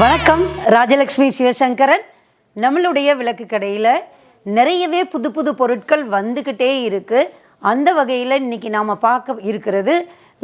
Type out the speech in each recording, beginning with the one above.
வணக்கம். ராஜலக்ஷ்மி சிவசங்கரன். நம்மளுடைய விளக்கு கடையில் நிறையவே புது புது பொருட்கள் வந்துக்கிட்டே இருக்குது. அந்த வகையில் இன்றைக்கி நாம் பார்க்க இருக்கிறது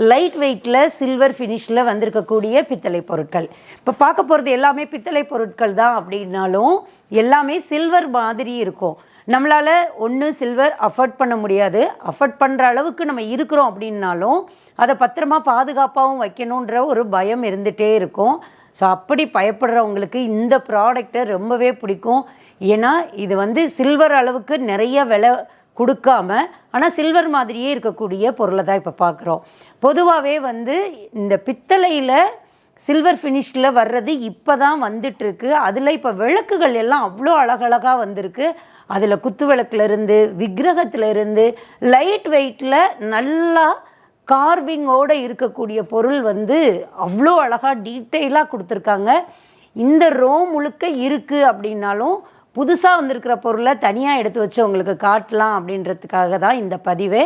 லைட் வெயிட்டில் சில்வர் ஃபினிஷில் வந்திருக்கக்கூடிய பித்தளை பொருட்கள். இப்போ பார்க்க போகிறது எல்லாமே பித்தளை பொருட்கள் தான் அப்படின்னாலும் எல்லாமே சில்வர் மாதிரி இருக்கும். நம்மளால் ஒன்று சில்வர் அஃபோர்ட் பண்ண முடியாது. அஃபோர்ட் பண்ணுற அளவுக்கு நம்ம இருக்கிறோம் அப்படின்னாலும் அதை பத்திரமா பாதுகாப்பாகவும் வைக்கணுன்ற ஒரு பயம் இருந்துகிட்டே இருக்கும். ஸோ அப்படி பயப்படுறவங்களுக்கு இந்த ப்ராடக்டை ரொம்பவே பிடிக்கும். ஏன்னா இது சில்வர் அளவுக்கு நிறைய விலை கொடுக்காம ஆனால் சில்வர் மாதிரியே இருக்கக்கூடிய பொருளை தான் இப்போ பார்க்குறோம். பொதுவாகவே இந்த பித்தளையில் சில்வர் ஃபினிஷில் வர்றது இப்போ தான் வந்துட்டுருக்கு. அதில் இப்போ விளக்குகள் எல்லாம் அவ்வளோ அழகழகாக வந்திருக்கு. அதில் குத்து விளக்குலேருந்து விக்கிரகத்திலேருந்து லைட் வெயிட்டில் நல்லா கார்விங்கோடு இருக்கக்கூடிய பொருள் அவ்வளோ அழகாக டீட்டெயிலாக கொடுத்துருக்காங்க. இந்த ரோ முழுக்க இருக்குது அப்படின்னாலும் புதுசாக வந்திருக்கிற பொருளை தனியாக எடுத்து வச்சு உங்களுக்கு காட்டலாம் அப்படின்றதுக்காக தான் இந்த பதிவே.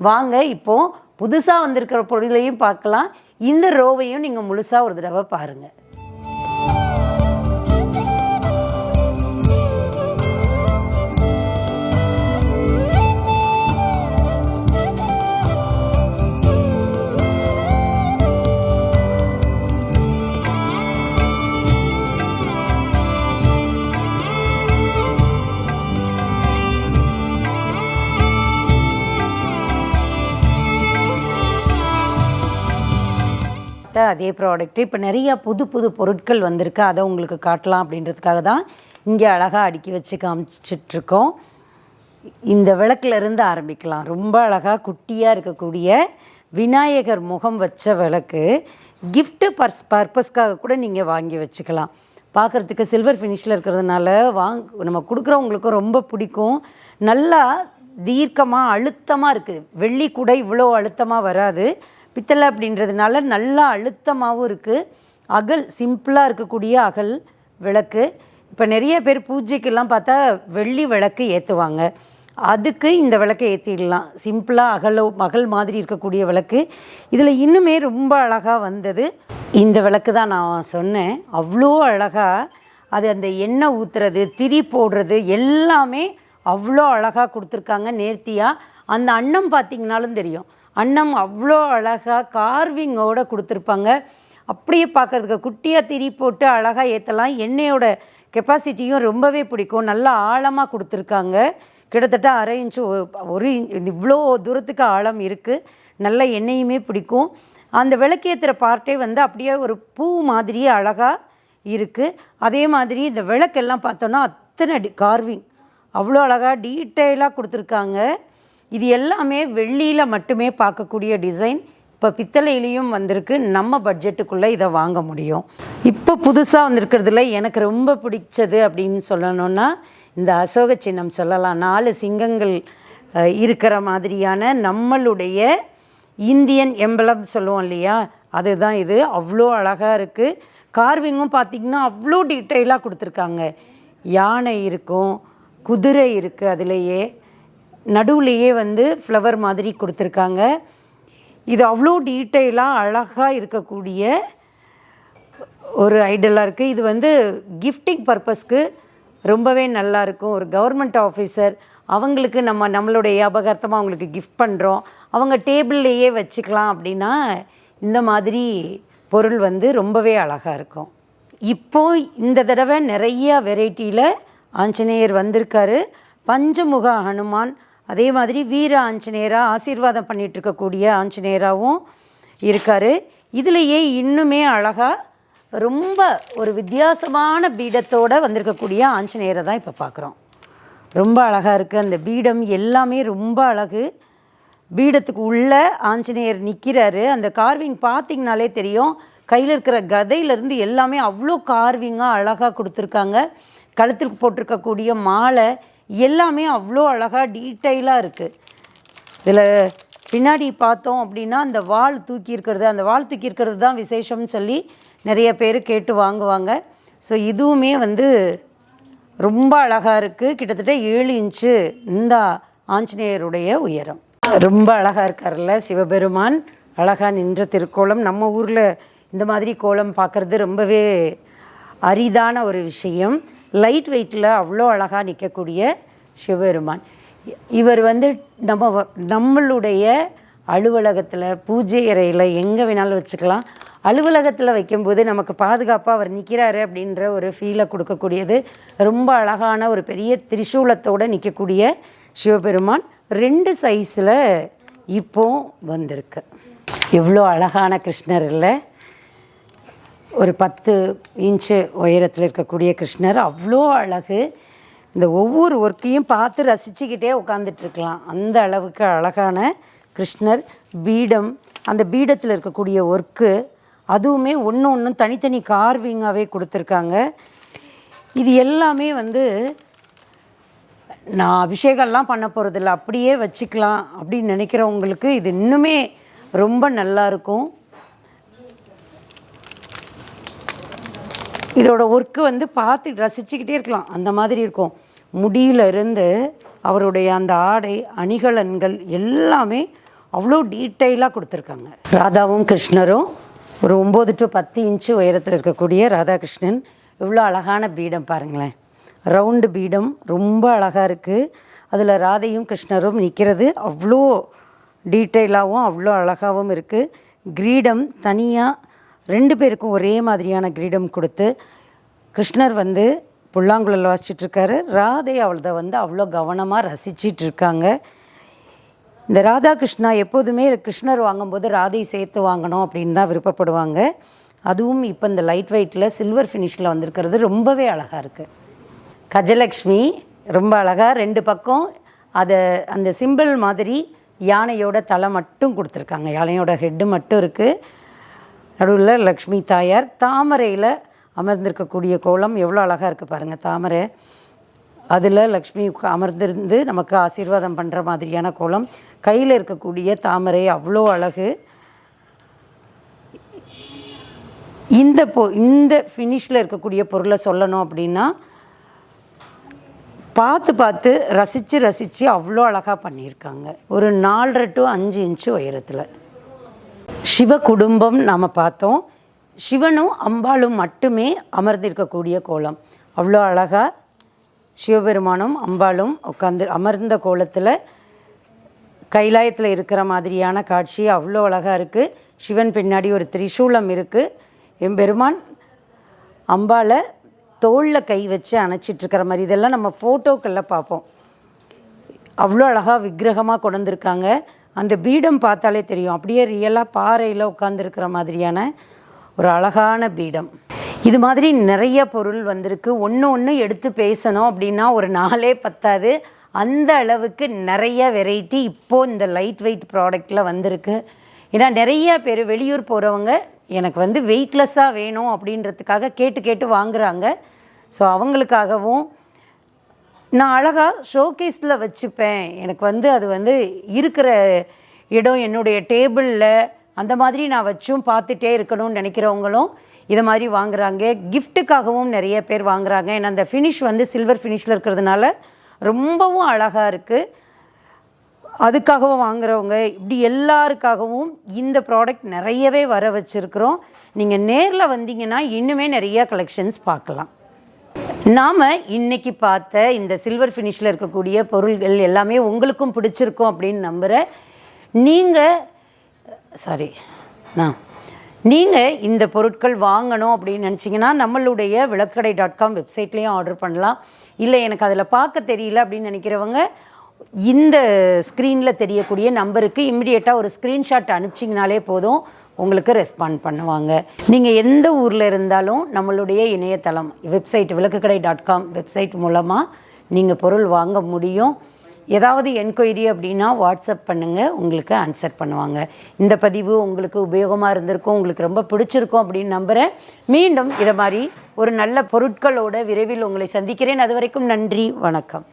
வாங்க இப்போது புதுசாக வந்திருக்கிற பொருளையும் பார்க்கலாம். இந்த ரோவையும் நீங்கள் முழுசாக ஒரு தடவை பாருங்கள். அதே ப்ராடக்ட்டு இப்போ நிறையா புது புது பொருட்கள் வந்திருக்கு. அதை உங்களுக்கு காட்டலாம் அப்படின்றதுக்காக தான் இங்கே அழகாக அடுக்கி வச்சு காமிச்சிட்ருக்கோம். இந்த விளக்குலேருந்து ஆரம்பிக்கலாம். ரொம்ப அழகாக குட்டியாக இருக்கக்கூடிய விநாயகர் முகம் வச்ச விளக்கு. கிஃப்ட்டு பர்பஸ்க்காக கூட நீங்கள் வாங்கி வச்சுக்கலாம். பார்க்குறதுக்கு சில்வர் ஃபினிஷில் இருக்கிறதுனால நம்ம கொடுக்குறவங்களுக்கும் ரொம்ப பிடிக்கும். நல்லா தீர்க்கமாக அழுத்தமாக இருக்குது. வெள்ளி கூட இவ்வளோ அழுத்தமாக வராது. பித்தளை அப்படின்றதுனால நல்லா அழுத்தமாகவும் இருக்குது. அகல் சிம்பிளாக இருக்கக்கூடிய அகல் விளக்கு. இப்போ நிறைய பேர் பூஜைக்கெல்லாம் பார்த்தா வெள்ளி விளக்கு ஏற்றுவாங்க. அதுக்கு இந்த விளக்கை ஏற்றிடலாம். சிம்பிளாக அகல் மாதிரி இருக்கக்கூடிய விளக்கு. இதில் இன்னுமே ரொம்ப அழகாக வந்தது இந்த விளக்கு தான் நான் சொன்னேன். அவ்வளோ அழகாக அது அந்த எண்ணெய் ஊற்றுறது, திரி போடுறது எல்லாமே அவ்வளோ அழகாக கொடுத்துருக்காங்க. நேர்த்தியாக அந்த அன்னம் பார்த்திங்கனாலும் தெரியும். அன்னம் அவ்வளோ அழகாக கார்விங்கோடு கொடுத்துருப்பாங்க. அப்படியே பார்க்குறதுக்கு குட்டியாக திரி போட்டு அழகாக ஏற்றலாம். எண்ணெயோட கெப்பாசிட்டியும் ரொம்பவே பிடிக்கும். நல்லா ஆழமாக கொடுத்துருக்காங்க. கிட்டத்தட்ட 1/2 இன்ச்சு 1 இவ்வளோ தூரத்துக்கு ஆழம் இருக்குது. நல்ல எண்ணெயுமே பிடிக்கும். அந்த விளக்கேற்றுற பார்ட்டே அப்படியே ஒரு பூ மாதிரியே அழகாக இருக்குது. அதே மாதிரி இந்த விளக்கெல்லாம் பார்த்தோன்னா அத்தனை கார்விங் அவ்வளோ அழகாக டீட்டெயிலாக கொடுத்துருக்காங்க. இது எல்லாமே வெள்ளியில் மட்டுமே பார்க்கக்கூடிய டிசைன். இப்போ பித்தளையிலையும் வந்திருக்கு. நம்ம பட்ஜெட்டுக்குள்ளே இதை வாங்க முடியும். இப்போ புதுசாக வந்திருக்கிறதுல எனக்கு ரொம்ப பிடிச்சது அப்படின்னு சொல்லணுன்னா இந்த அசோக சின்னம் சொல்லலாம். 4 சிங்கங்கள் இருக்கிற மாதிரியான நம்மளுடைய இந்தியன் எம்பளம் சொல்லுவோம் இல்லையா, அதுதான் இது. அவ்வளோ அழகாக இருக்குது. கார்விங்கும் பார்த்திங்கன்னா அவ்வளோ டீட்டெயிலாக கொடுத்துருக்காங்க. யானை இருக்கும், குதிரை இருக்குது, அதுலேயே நடுவுலையே ஃப்ளவர் மாதிரி கொடுத்துருக்காங்க. இது அவ்வளோ டீட்டெயிலாக அழகாக இருக்கக்கூடிய ஒரு ஐடலாக இருக்குது. இது கிஃப்டிங் பர்பஸ்க்கு ரொம்பவே நல்லாயிருக்கும். ஒரு கவர்மெண்ட் ஆஃபீஸர் அவங்களுக்கு நம்மளுடைய அபகாரத்தமாக அவங்களுக்கு கிஃப்ட் பண்ணுறோம், அவங்க டேபிள்லேயே வச்சுக்கலாம் அப்படின்னா இந்த மாதிரி பொருள் ரொம்பவே அழகாக இருக்கும். இப்போது இந்த தடவை நிறைய வெரைட்டியில் ஆஞ்சநேயர் வந்திருக்காரு. பஞ்சமுக ஹனுமான், அதே மாதிரி வீர ஆஞ்சநேயராக ஆசீர்வாதம் பண்ணிகிட்ருக்கக்கூடிய ஆஞ்சநேயராகவும் இருக்கார். இதுலேயே இன்னுமே அழகாக ரொம்ப ஒரு வித்தியாசமான பீடத்தோடு வந்திருக்கக்கூடிய ஆஞ்சநேயரை தான் இப்போ பார்க்குறோம். ரொம்ப அழகாக இருக்குது. அந்த பீடம் எல்லாமே ரொம்ப அழகு. பீடத்துக்கு உள்ளே ஆஞ்சநேயர் நிற்கிறாரு. அந்த கார்விங் பார்த்திங்கனாலே தெரியும். கையில் இருக்கிற கதையிலேருந்து எல்லாமே அவ்வளோ கார்விங்காக அழகாக கொடுத்துருக்காங்க. கழுத்துக்கு போட்டிருக்கக்கூடிய மாலை எல்லாமே அவ்வளோ அழகாக டீட்டெயிலாக இருக்குது. இதில் பின்னாடி பார்த்தோம் அப்படின்னா அந்த வால் தூக்கி இருக்கிறது தான் விசேஷம்னு சொல்லி நிறைய பேர் கேட்டு வாங்குவாங்க. ஸோ இதுவுமே ரொம்ப அழகாக இருக்குது. கிட்டத்தட்ட 7 இன்ச்சு இந்த ஆஞ்சநேயருடைய உயரம். ரொம்ப அழகாக இருக்கார்ல சிவபெருமான். அழகாக நின்ற திருக்கோலம். நம்ம ஊரில் இந்த மாதிரி கோலம் பார்க்குறது ரொம்பவே அரிதான ஒரு விஷயம். லைட் வெயிட்டில் அவ்வளோ அழகாக நிற்கக்கூடிய சிவபெருமான். இவர் வந்து நம்மளுடைய அலுவலகத்தில், பூஜை அறையில், எங்கே வேணாலும் வச்சுக்கலாம். அலுவலகத்தில் வைக்கும்போது நமக்கு பாதுகாப்பாக அவர் நிற்கிறாரு அப்படின்ற ஒரு ஃபீலை கொடுக்கக்கூடியது. ரொம்ப அழகான ஒரு பெரிய திரிசூலத்தோடு நிற்கக்கூடிய சிவபெருமான் 2 சைஸில் இப்போ வந்திருக்கு. எவ்வளோ அழகான கிருஷ்ணர் இல்லை? ஒரு 10 இன்ச்சு உயரத்தில் இருக்கக்கூடிய கிருஷ்ணர் அவ்வளோ அழகு. இந்த ஒவ்வொரு ஒர்க்கையும் பார்த்து ரசிச்சுக்கிட்டே உட்காந்துட்ருக்கலாம். அந்த அளவுக்கு அழகான கிருஷ்ணர். பீடம், அந்த பீடத்தில் இருக்கக்கூடிய ஒர்க்கு அதுவுமே ஒன்று தனித்தனி கார்விங்காகவே கொடுத்துருக்காங்க. இது எல்லாமே வந்து நான் அபிஷேகம்லாம் பண்ண போகிறதில்ல, அப்படியே வச்சுக்கலாம் அப்படின்னு நினைக்கிறவங்களுக்கு இது இன்னுமே ரொம்ப நல்லாயிருக்கும். இதோட ஒர்க்கு வந்து பார்த்து ரசிச்சுக்கிட்டே இருக்கலாம், அந்த மாதிரி இருக்கும். முடியிலிருந்து அவருடைய அந்த ஆடை, அணிகலன்கள் எல்லாமே அவ்வளோ டீட்டெயிலாக கொடுத்துருக்காங்க. ராதாவும் கிருஷ்ணரும் ஒரு 9 to 10 இன்ச்சு உயரத்தில் இருக்கக்கூடிய ராதாகிருஷ்ணன். இவ்வளோ அழகான பீடம் பாருங்களேன். ரவுண்டு பீடம் ரொம்ப அழகாக இருக்குது. அதில் ராதையும் கிருஷ்ணரும் நிற்கிறது அவ்வளோ டீட்டெயிலாகவும் அவ்வளோ அழகாகவும் இருக்குது. கிரீடம் தனியாக 2 பேருக்கும் ஒரே மாதிரியான கிரீடம் கொடுத்து, கிருஷ்ணர் வந்து புல்லாங்குழல் வாசிச்சிட்ருக்காரு, ராதை அவளை வந்து அவ்வளோ கவனமாக ரசிச்சிட்ருக்காங்க. இந்த ராதாகிருஷ்ணா எப்போதுமே கிருஷ்ணர் வாங்கும்போது ராதை சேர்த்து வாங்கணும் அப்படின்னு தான் விருப்பப்படுவாங்க. அதுவும் இப்போ இந்த லைட் வெயிட்டில் சில்வர் ஃபினிஷில் வந்திருக்கிறது ரொம்பவே அழகாக இருக்குது. கஜலக்ஷ்மி ரொம்ப அழகாக 2 பக்கம் அதை அந்த சிம்பிள் மாதிரி யானையோட தலை மட்டும் கொடுத்துருக்காங்க. யானையோட ஹெட்டு மட்டும் இருக்குது. நடுவில் லக்ஷ்மி தாயார் தாமரையில் அமர்ந்திருக்கக்கூடிய கோலம் எவ்வளோ அழகாக இருக்குது பாருங்கள். தாமரை அதில் லக்ஷ்மி அமர்ந்திருந்து நமக்கு ஆசீர்வாதம் பண்ணுற மாதிரியான கோலம். கையில் இருக்கக்கூடிய தாமரை அவ்வளோ அழகு. இந்த ஃபினிஷில் இருக்கக்கூடிய பொருளை சொல்லணும் அப்படின்னா பார்த்து ரசித்து அவ்வளோ அழகாக பண்ணியிருக்காங்க. ஒரு 4.5 to 5 இன்ச்சு உயரத்தில் சிவ குடும்பம் நாம் பார்த்தோம். சிவனும் அம்பாளும் மட்டுமே அமர்ந்திருக்கக்கூடிய கோலம் அவ்வளோ அழகாக. சிவபெருமானும் அம்பாளும் அமர்ந்த கோலத்தில் கைலாயத்தில் இருக்கிற மாதிரியான காட்சி அவ்வளோ அழகாக இருக்குது. சிவன் பின்னாடி ஒரு திரிசூலம் இருக்குது. எம்பெருமான் அம்பாளை தோளில் கை வச்சு அணைச்சிட்ருக்கிற மாதிரி இதெல்லாம் நம்ம ஃபோட்டோக்களில் பார்ப்போம். அவ்வளோ அழகாக விக்கிரகமாக கொண்டு வந்திருக்காங்க. அந்த பீடம் பார்த்தாலே தெரியும், அப்படியே ரியலாக பாறையில் உட்காந்துருக்கிற மாதிரியான ஒரு அழகான பீடம். இது மாதிரி நிறைய பொருள் வந்திருக்கு. ஒன்று எடுத்து பேசணும் அப்படின்னா ஒரு நாளே பத்தாது. அந்த அளவுக்கு நிறைய வெரைட்டி இப்போது இந்த லைட் வெயிட் ப்ராடக்டில் வந்திருக்கு. ஏன்னா நிறைய பேர் வெளியூர் போகிறவங்க எனக்கு வந்து வெயிட்லெஸ்ஸாக வேணும் அப்படின்றதுக்காக கேட்டு வாங்குகிறாங்க. ஸோ அவங்களுக்காகவும் நான் அழகாக ஷோகேஸில் வச்சுப்பேன், எனக்கு வந்து அது வந்து இருக்கிற இடம் என்னுடைய டேபிளில் அந்த மாதிரி நான் வச்சும் பார்த்துட்டே இருக்கணும்னு நினைக்கிறவங்களும் இதை மாதிரி வாங்குகிறாங்க. கிஃப்ட்டுக்காகவும் நிறைய பேர் வாங்குகிறாங்க. ஏன்னா அந்த ஃபினிஷ் வந்து சில்வர் ஃபினிஷில் இருக்கிறதுனால ரொம்பவும் அழகாக இருக்குது. அதுக்காகவும் வாங்குகிறவங்க இப்படி எல்லாருக்காகவும் இந்த ப்ராடக்ட் நிறையவே வர வச்சுருக்குறோம். நீங்கள் நேரில் வந்தீங்கன்னா இன்னுமே நிறைய கலெக்ஷன்ஸ் பார்க்கலாம். நாம் இன்றைக்கி பார்த்த இந்த சில்வர் ஃபினிஷில் இருக்கக்கூடிய பொருள்கள் எல்லாமே உங்களுக்கும் பிடிச்சிருக்கும் அப்படின்னு நம்புகிறேன். நீங்கள் இந்த பொருட்கள் வாங்கணும் அப்படின்னு நினச்சிங்கன்னா நம்மளுடைய விளக்கடை.com வெப்சைட்லேயும் ஆர்டர் பண்ணலாம். இல்லை எனக்கு அதில் பார்க்க தெரியல அப்படின்னு நினைக்கிறவங்க இந்த ஸ்க்ரீனில் தெரியக்கூடிய நம்பருக்கு இம்மிடியேட்டாக ஒரு ஸ்க்ரீன்ஷாட் அனுப்பிச்சிங்கனாலே போதும், உங்களுக்கு ரெஸ்பாண்ட் பண்ணுவாங்க. நீங்கள் எந்த ஊரில் இருந்தாலும் நம்மளுடைய இணையதளம் வெப்சைட் விளக்குக்கடை.com வெப்சைட் மூலமாக நீங்கள் பொருள் வாங்க முடியும். ஏதாவது என்கொயரி அப்படின்னா வாட்ஸ்அப் பண்ணுங்கள், உங்களுக்கு ஆன்சர் பண்ணுவாங்க. இந்த பதிவு உங்களுக்கு உபயோகமாக இருந்திருக்கும், உங்களுக்கு ரொம்ப பிடிச்சிருக்கும் அப்படின்னு நம்புகிறேன். மீண்டும் இதை மாதிரி ஒரு நல்ல பொருட்களோட விரைவில் உங்களை சந்திக்கிறேன். அது வரைக்கும் நன்றி, வணக்கம்.